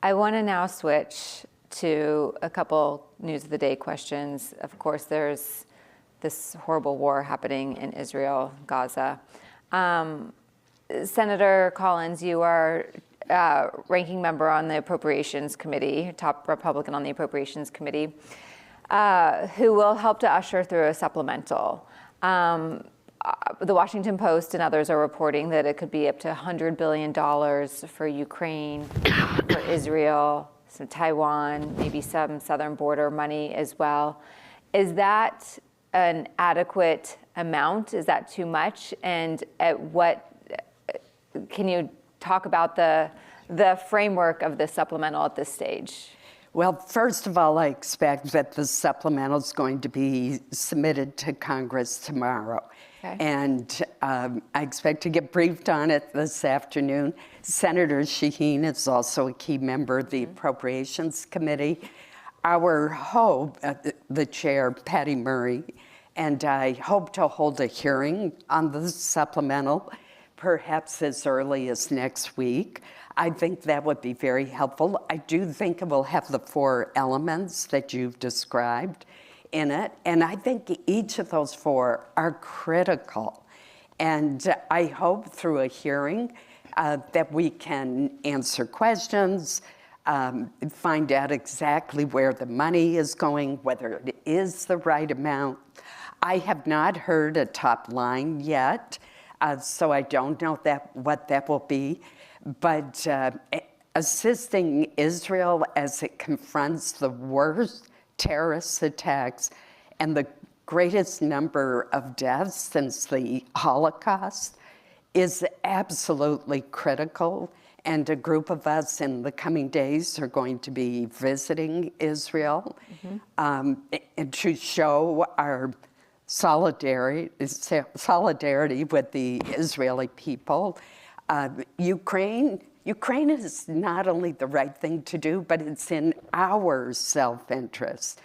I want to now switch to a couple news of the day questions. Of course, there's this horrible war happening in Israel, Gaza. Senator Collins, you are ranking member on the Appropriations Committee, top Republican on the Appropriations Committee, who will help to usher through a supplemental. The Washington Post and others are reporting that it could be up to $100 billion for Ukraine, for Israel, some Taiwan, maybe some southern border money as well. Is that an adequate amount? Is that too much? And at what, can you talk about the framework of the supplemental at this stage? Well, first of all, I expect that the supplemental is going to be submitted to Congress tomorrow. Okay. And I expect to get briefed on it this afternoon. Senator Shaheen is also a key member of the Appropriations Committee. Our hope, the chair, Patty Murray, and I hope to hold a hearing on the supplemental, perhaps as early as next week. I think that would be very helpful. I do think it will have the 4 elements that you've described in it, and I think each of those 4 are critical. And I hope through a hearing that we can answer questions, find out exactly where the money is going, whether it is the right amount. I have not heard a top line yet, so I don't know what that will be. But assisting Israel as it confronts the worst terrorist attacks and the greatest number of deaths since the Holocaust is absolutely critical. And a group of us in the coming days are going to be visiting Israel and to show our solidarity with the Israeli people. Ukraine is not only the right thing to do, but it's in our self-interest.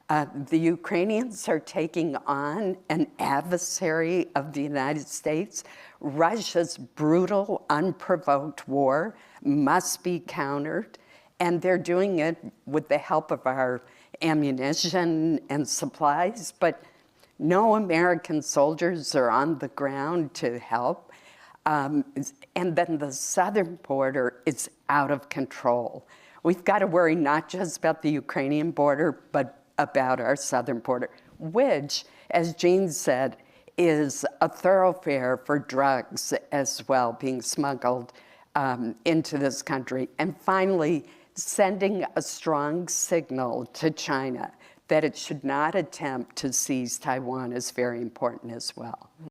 The Ukrainians are taking on an adversary of the United States. Russia's brutal, unprovoked war must be countered, and they're doing it with the help of our ammunition and supplies, but no American soldiers are on the ground to help. And then the southern border is out of control. We've got to worry not just about the Ukrainian border, but about our southern border, which, as Jean said, is a thoroughfare for drugs as well, being smuggled into this country. And finally, sending a strong signal to China that it should not attempt to seize Taiwan is very important as well.